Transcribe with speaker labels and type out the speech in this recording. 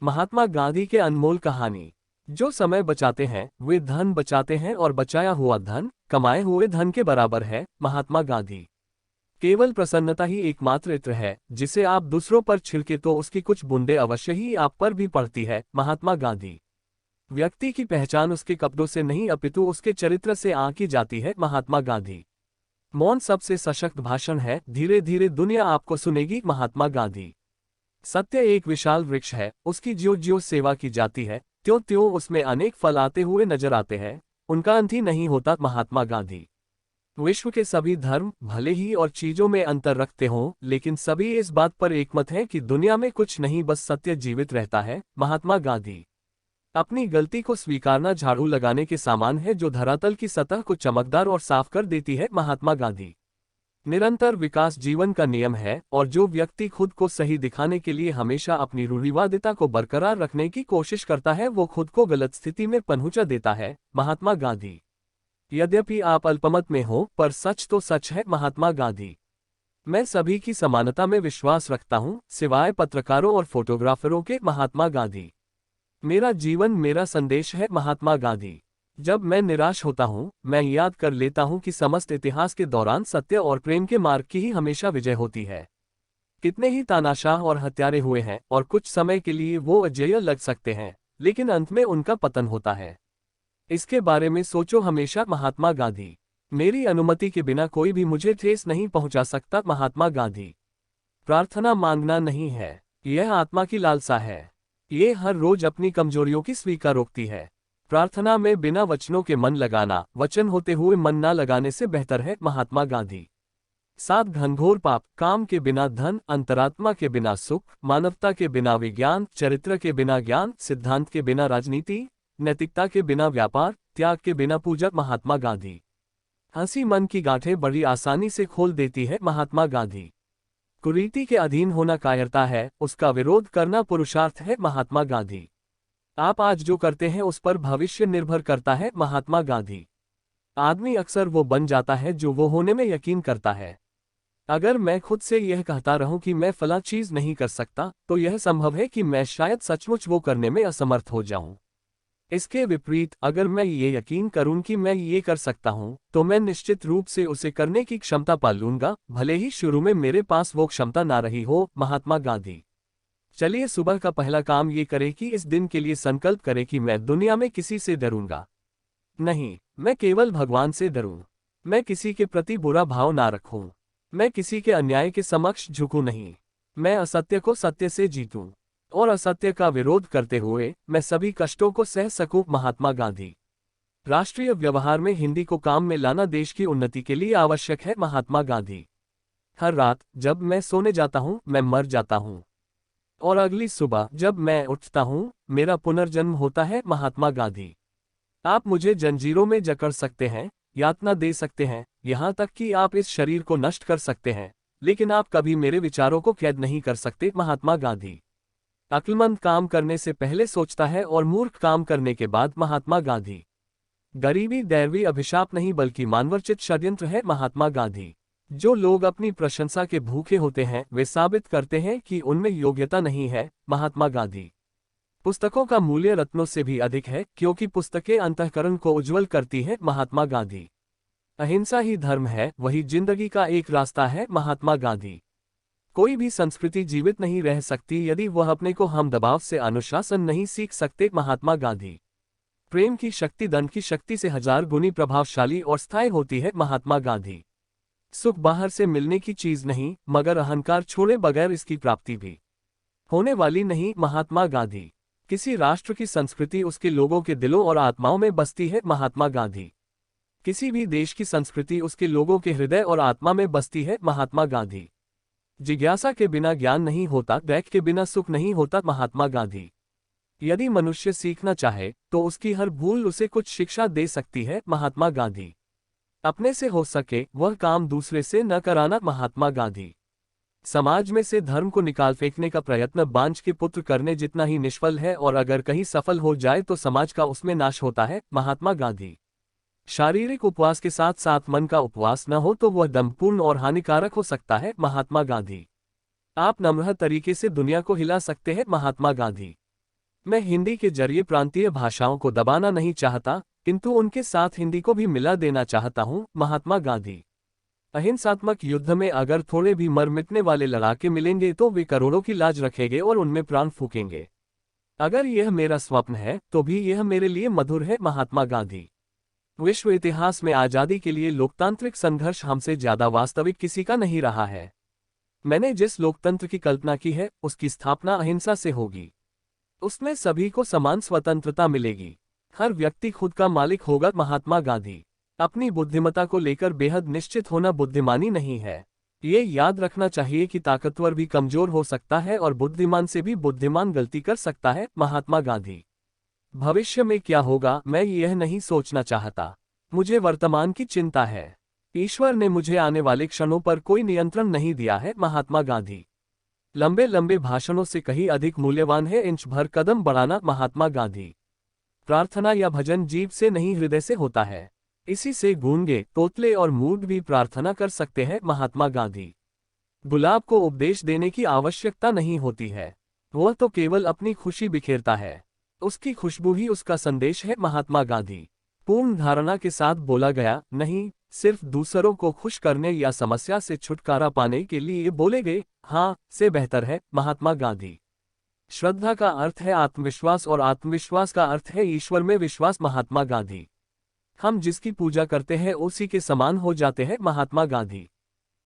Speaker 1: महात्मा गांधी के अनमोल कहानी। जो समय बचाते हैं वे धन बचाते हैं और बचाया हुआ धन कमाए हुए धन के बराबर है। महात्मा गांधी। केवल प्रसन्नता ही एकमात्र इत्र है जिसे आप दूसरों पर छिड़के तो उसकी कुछ बूंदे अवश्य ही आप पर भी पड़ती है। महात्मा गांधी। व्यक्ति की पहचान उसके कपड़ों से नहीं अपितु उसके चरित्र से आंकी जाती है। महात्मा गांधी। मौन सबसे सशक्त भाषण है, धीरे धीरे दुनिया आपको सुनेगी। महात्मा गांधी। सत्य एक विशाल वृक्ष है, उसकी ज्यों ज्यों सेवा की जाती है त्यों त्यों उसमें अनेक फल आते हुए नजर आते हैं, उनका अंत ही नहीं होता। महात्मा गांधी। विश्व के सभी धर्म भले ही और चीजों में अंतर रखते हों, लेकिन सभी इस बात पर एकमत हैं कि दुनिया में कुछ नहीं बस सत्य जीवित रहता है। महात्मा गांधी। अपनी गलती को स्वीकारना झाड़ू लगाने के समान है जो धरातल की सतह को चमकदार और साफ कर देती है। महात्मा गांधी। निरंतर विकास जीवन का नियम है और जो व्यक्ति खुद को सही दिखाने के लिए हमेशा अपनी रूढ़िवादिता को बरकरार रखने की कोशिश करता है वो खुद को गलत स्थिति में पहुंचा देता है। महात्मा गांधी। यद्यपि आप अल्पमत में हो पर सच तो सच है। महात्मा गांधी। मैं सभी की समानता में विश्वास रखता हूं सिवाय पत्रकारों और फोटोग्राफरों के। महात्मा गांधी। मेरा जीवन मेरा संदेश है। महात्मा गांधी। जब मैं निराश होता हूं मैं याद कर लेता हूं कि समस्त इतिहास के दौरान सत्य और प्रेम के मार्ग की ही हमेशा विजय होती है। कितने ही तानाशाह और हत्यारे हुए हैं और कुछ समय के लिए वो अजेय लग सकते हैं, लेकिन अंत में उनका पतन होता है। इसके बारे में सोचो हमेशा। महात्मा गांधी। मेरी अनुमति के बिना कोई भी मुझे ठेस नहीं पहुंचा सकता। महात्मा गांधी। प्रार्थना मांगना नहीं है, यह आत्मा की लालसा है। ये हर रोज अपनी कमजोरियों की स्वीकार रोकती है। प्रार्थना में बिना वचनों के मन लगाना वचन होते हुए मन ना लगाने से बेहतर है। महात्मा गांधी। 7 घनघोर पाप, काम के बिना धन, अंतरात्मा के बिना सुख, मानवता के बिना विज्ञान, चरित्र के बिना ज्ञान, सिद्धांत के बिना राजनीति, नैतिकता के बिना व्यापार, त्याग के बिना पूजा। महात्मा गांधी। हंसी मन की गांठें बड़ी आसानी से खोल देती है। महात्मा गांधी। कुरीति के अधीन होना कायरता है, उसका विरोध करना पुरुषार्थ है। महात्मा गांधी। आप आज जो करते हैं उस पर भविष्य निर्भर करता है। महात्मा गांधी। आदमी अक्सर वो बन जाता है जो वो होने में यकीन करता है। अगर मैं खुद से यह कहता रहूं कि मैं फला चीज नहीं कर सकता तो यह संभव है कि मैं शायद सचमुच वो करने में असमर्थ हो जाऊं। इसके विपरीत अगर मैं ये यकीन करूं कि मैं ये कर सकता हूं तो मैं निश्चित रूप से उसे करने की क्षमता पा लूंगा, भले ही शुरू में मेरे पास वो क्षमता ना रही हो। महात्मा गांधी। चलिए सुबह का पहला काम ये करें कि इस दिन के लिए संकल्प करें कि मैं दुनिया में किसी से डरूंगा नहीं, मैं केवल भगवान से डरूं। मैं किसी के प्रति बुरा भाव ना रखूं, मैं किसी के अन्याय के समक्ष झुकूं नहीं। मैं असत्य को सत्य से जीतूं और असत्य का विरोध करते हुए मैं सभी कष्टों को सह सकूं। महात्मा गांधी। राष्ट्रीय व्यवहार में हिंदी को काम में लाना देश की उन्नति के लिए आवश्यक है। महात्मा गांधी। हर रात जब मैं सोने जाता हूं मैं मर जाता हूं और अगली सुबह जब मैं उठता हूं मेरा पुनर्जन्म होता है। महात्मा गांधी। आप मुझे जंजीरों में जकड़ सकते हैं, यातना दे सकते हैं, यहां तक कि आप इस शरीर को नष्ट कर सकते हैं, लेकिन आप कभी मेरे विचारों को कैद नहीं कर सकते। महात्मा गांधी। अक्लमंद काम करने से पहले सोचता है और मूर्ख काम करने के बाद। महात्मा गांधी। गरीबी दैवी अभिशाप नहीं बल्कि मानवरचित षड्यंत्र है। महात्मा गांधी। जो लोग अपनी प्रशंसा के भूखे होते हैं वे साबित करते हैं कि उनमें योग्यता नहीं है। महात्मा गांधी। पुस्तकों का मूल्य रत्नों से भी अधिक है क्योंकि पुस्तकें अंतःकरण को उज्जवल करती हैं। महात्मा गांधी। अहिंसा ही धर्म है, वही जिंदगी का एक रास्ता है। महात्मा गांधी। कोई भी संस्कृति जीवित नहीं रह सकती यदि वह अपने को हम दबाव से अनुशासन नहीं सीख सकते। महात्मा गांधी। प्रेम की शक्ति धन की शक्ति से 1000 गुनी प्रभावशाली और स्थायी होती है। महात्मा गांधी। सुख बाहर से मिलने की चीज नहीं मगर अहंकार छोड़े बगैर इसकी प्राप्ति भी होने वाली नहीं। महात्मा गांधी। किसी राष्ट्र की संस्कृति उसके लोगों के दिलों और आत्माओं में बसती है। महात्मा गांधी। किसी भी देश की संस्कृति उसके लोगों के हृदय और आत्मा में बसती है। महात्मा गांधी। जिज्ञासा के बिना ज्ञान नहीं होता, दैख के बिना सुख नहीं होता। महात्मा गांधी। यदि मनुष्य सीखना चाहे तो उसकी हर भूल उसे कुछ शिक्षा दे सकती है। महात्मा गांधी। अपने से हो सके वह काम दूसरे से न कराना। महात्मा गांधी। समाज में से धर्म को निकाल फेंकने का प्रयत्न बांझ के पुत्र करने जितना ही निष्फल है और अगर कहीं सफल हो जाए तो समाज का उसमें नाश होता है। महात्मा गांधी। शारीरिक उपवास के साथ साथ मन का उपवास न हो तो वह दम्भपूर्ण और हानिकारक हो सकता है। महात्मा गांधी। आप नम्र तरीके से दुनिया को हिला सकते हैं। महात्मा गांधी। मैं हिंदी के जरिए प्रांतीय भाषाओं को दबाना नहीं चाहता, किंतु उनके साथ हिंदी को भी मिला देना चाहता हूं। महात्मा गांधी। अहिंसात्मक युद्ध में अगर थोड़े भी मर मिटने वाले लड़ाके मिलेंगे तो वे करोड़ों की लाज रखेंगे और उनमें प्राण फूकेंगे। अगर यह मेरा स्वप्न है तो भी यह मेरे लिए मधुर है। महात्मा गांधी। विश्व इतिहास में आजादी के लिए लोकतांत्रिक संघर्ष हमसे ज्यादा वास्तविक किसी का नहीं रहा है। मैंने जिस लोकतंत्र की कल्पना की है उसकी स्थापना अहिंसा से होगी। उसमें सभी को समान स्वतंत्रता मिलेगी। हर व्यक्ति खुद का मालिक होगा। महात्मा गांधी। अपनी बुद्धिमत्ता को लेकर बेहद निश्चित होना बुद्धिमानी नहीं है। ये याद रखना चाहिए कि ताकतवर भी कमजोर हो सकता है और बुद्धिमान से भी बुद्धिमान गलती कर सकता है। महात्मा गांधी। भविष्य में क्या होगा मैं यह नहीं सोचना चाहता, मुझे वर्तमान की चिंता है। ईश्वर ने मुझे आने वाले क्षणों पर कोई नियंत्रण नहीं दिया है। महात्मा गांधी। लंबे लंबे भाषणों से कहीं अधिक मूल्यवान है इंच भर कदम बढ़ाना। महात्मा गांधी। प्रार्थना या भजन जीव से नहीं हृदय से होता है। इसी से गूंगे, तोतले और मूढ़ भी प्रार्थना कर सकते हैं। महात्मा गांधी। गुलाब को उपदेश देने की आवश्यकता नहीं होती है, वह तो केवल अपनी खुशी बिखेरता है। उसकी खुशबू ही उसका संदेश है। महात्मा गांधी। पूर्ण धारणा के साथ बोला गया, नहीं सिर्फ दूसरों को खुश करने या समस्या से छुटकारा पाने के लिए बोले गए हाँ से बेहतर है। महात्मा गांधी। श्रद्धा का अर्थ है आत्मविश्वास और आत्मविश्वास का अर्थ है ईश्वर में विश्वास। महात्मा गांधी। हम जिसकी पूजा करते हैं उसी के समान हो जाते हैं। महात्मा गांधी।